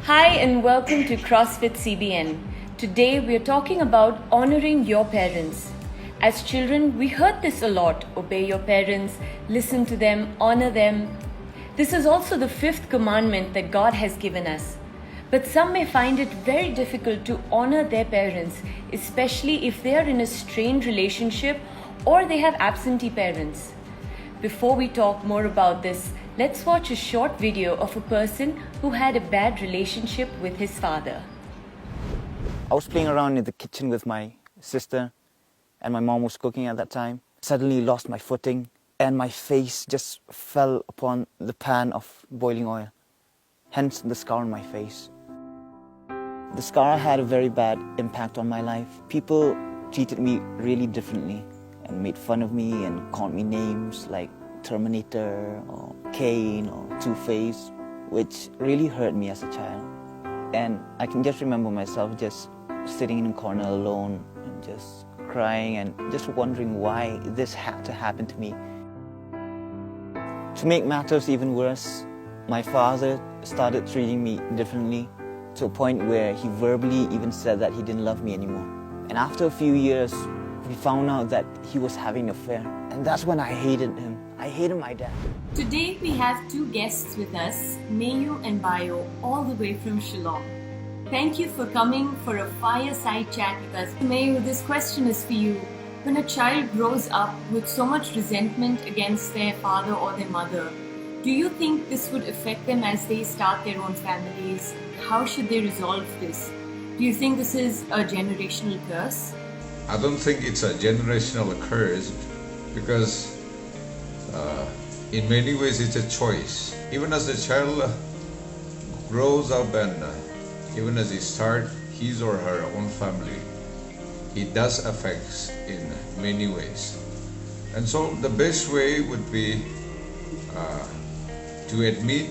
Hi and welcome to CrossFit CBN. Today we are talking about honoring your parents. As children, we heard this a lot: obey your parents, listen to them, honor them. This is also the fifth commandment that God has given us. But some may find it very difficult to honor their parents, especially if they are in a strained relationship or they have absentee parents. Before we talk more about this, let's watch a short video of a person who had a bad relationship with his father. I was playing around in the kitchen with my sister, and my mom was cooking at that time. Suddenly lost my footing, and my face just fell upon the pan of boiling oil. Hence the scar on my face. The scar had a very bad impact on my life. People treated me really differently and made fun of me and called me names like Terminator or Cain or Two-Face, which really hurt me as a child. And I can just remember myself just sitting in a corner alone and just crying and just wondering why this had to happen to me. To make matters even worse, my father started treating me differently to a point where he verbally even said that he didn't love me anymore. And after a few years, we found out that he was having an affair. And that's when I hated him. I hated my dad. Today we have two guests with us, Mayu and Bayo, all the way from Shillong. Thank you for coming for a fireside chat with us. Mayu, this question is for you. When a child grows up with so much resentment against their father or their mother, do you think this would affect them as they start their own families? How should they resolve this? Do you think this is a generational curse? I don't think it's a generational curse because in many ways it's a choice. Even as the child grows up and even as he starts his or her own family, it does affect in many ways. And so the best way would be to admit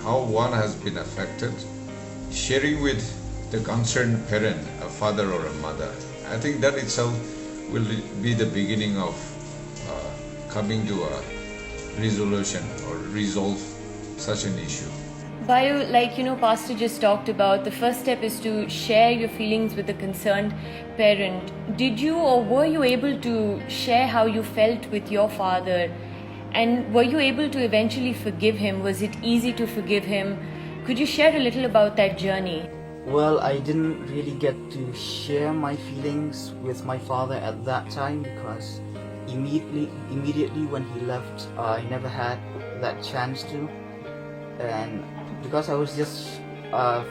how one has been affected, sharing with the concerned parent, a father or a mother. I think that itself will be the beginning of coming to a resolution or resolve such an issue. Bayo, Pastor just talked about, the first step is to share your feelings with the concerned parent. Did you or were you able to share how you felt with your father? And were you able to eventually forgive him? Was it easy to forgive him? Could you share a little about that journey? Well, I didn't really get to share my feelings with my father at that time because immediately when he left, I never had that chance to. And because I was just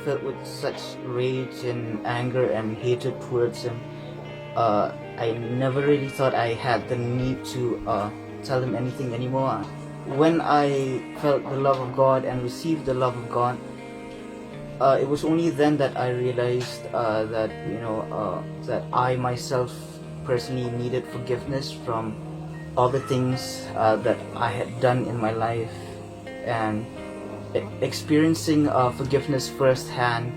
filled with such rage and anger and hatred towards him, I never really thought I had the need to tell him anything anymore. When I felt the love of God and received the love of God, it was only then that I realized that that I myself personally needed forgiveness from all the things that I had done in my life, and experiencing forgiveness firsthand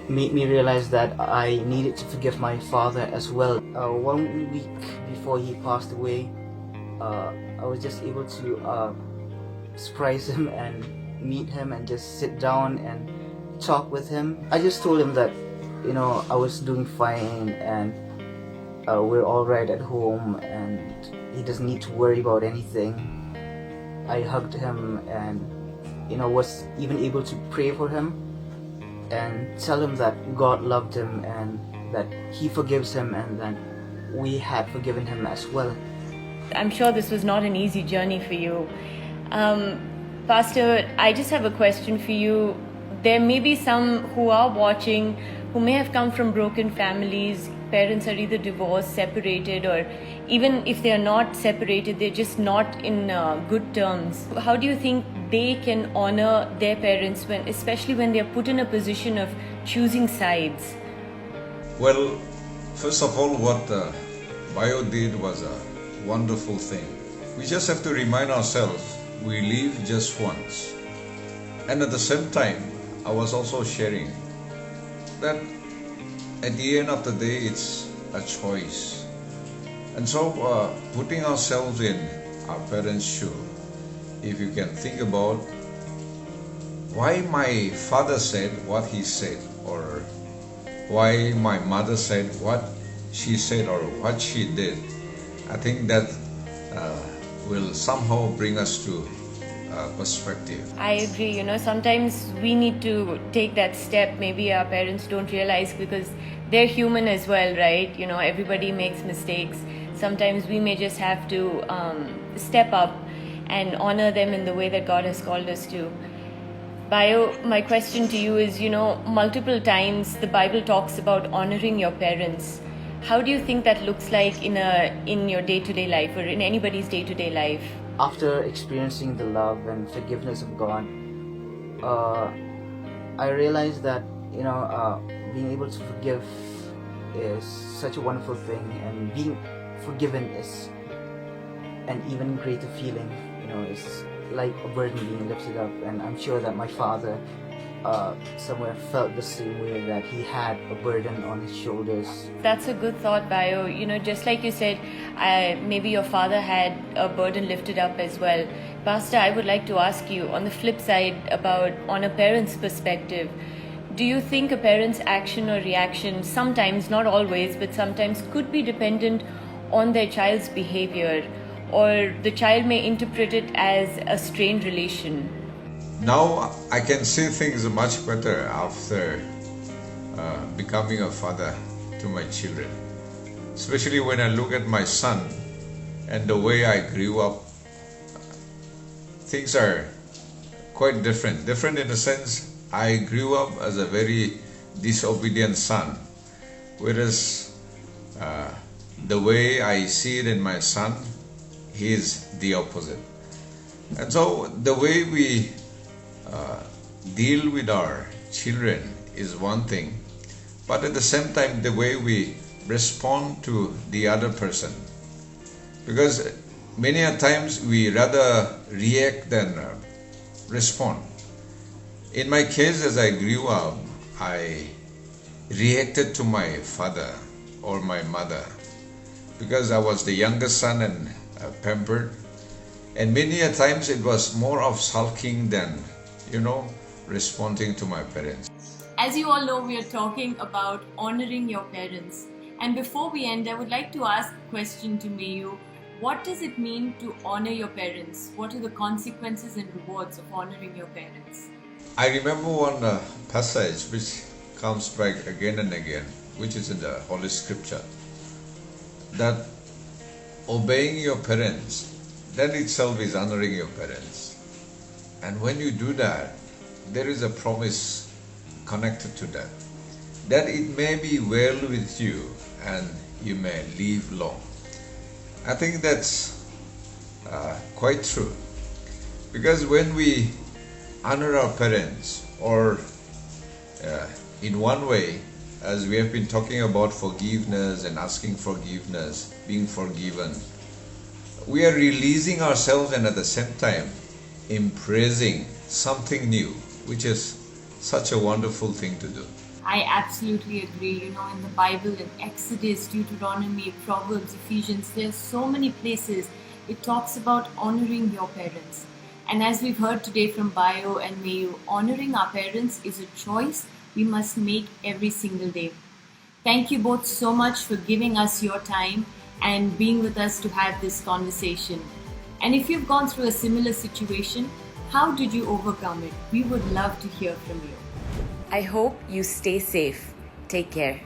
made me realize that I needed to forgive my father as well. 1 week before he passed away, I was just able to surprise him and meet him and just sit down and talk with him. I just told him that I was doing fine and we're all right at home and he doesn't need to worry about anything. I hugged him and was even able to pray for him and tell him that God loved him and that he forgives him and that we had forgiven him as well. I'm sure this was not an easy journey for you. Pastor, I just have a question for you. There may be some who are watching who may have come from broken families. Parents are either divorced, separated, or even if they are not separated, they're just not in good terms. How do you think they can honor their parents, especially when they're put in a position of choosing sides? Well, first of all, what Bayo did was a wonderful thing. We just have to remind ourselves we live just once. And at the same time, I was also sharing that at the end of the day, it's a choice. And so putting ourselves in our parents' shoe, if you can think about why my father said what he said, or why my mother said what she said, or what she did. I think that will somehow bring us to perspective. I agree. Sometimes we need to take that step. Maybe our parents don't realize because they're human as well, right? Everybody makes mistakes. Sometimes we may just have to step up and honor them in the way that God has called us to. Bio, my question to you is, multiple times the Bible talks about honoring your parents. How do you think that looks like in your day-to-day life, or in anybody's day-to-day life? After experiencing the love and forgiveness of God, I realized that being able to forgive is such a wonderful thing, and being forgiven is an even greater feeling. It's like a burden being lifted up, and I'm sure that my father somewhere felt the same way, that he had a burden on his shoulders. That's a good thought, Bio. Just like you said, maybe your father had a burden lifted up as well. Pastor, I would like to ask you, on the flip side, about on a parent's perspective, do you think a parent's action or reaction, sometimes, not always, but sometimes could be dependent on their child's behavior, or the child may interpret it as a strained relation? Now I can see things much better after becoming a father to my children. Especially when I look at my son and the way I grew up, things are quite different. Different in the sense I grew up as a very disobedient son, whereas the way I see it in my son, he is the opposite. And so the way we deal with our children is one thing, but at the same time the way we respond to the other person, because many a times we rather react than respond. In my case, as I grew up, I reacted to my father or my mother because I was the youngest son and pampered, and many a times it was more of sulking than responding to my parents. As you all know, we are talking about honoring your parents. And before we end, I would like to ask a question to Mayu. What does it mean to honor your parents? What are the consequences and rewards of honoring your parents? I remember one passage which comes back again and again, which is in the Holy Scripture, that obeying your parents, that itself is honoring your parents. And when you do that, there is a promise connected to that, that it may be well with you and you may live long. I think that's quite true, because when we honor our parents, or in one way, as we have been talking about forgiveness and asking forgiveness, being forgiven, we are releasing ourselves and at the same time embracing something new, which is such a wonderful thing to do. I absolutely agree. In the Bible, in Exodus, Deuteronomy, Proverbs, Ephesians, there's so many places it talks about honoring your parents. And as we've heard today from Bio and Mayu, honoring our parents is a choice we must make every single day. Thank you both so much for giving us your time and being with us to have this conversation. And if you've gone through a similar situation, how did you overcome it? We would love to hear from you. I hope you stay safe. Take care.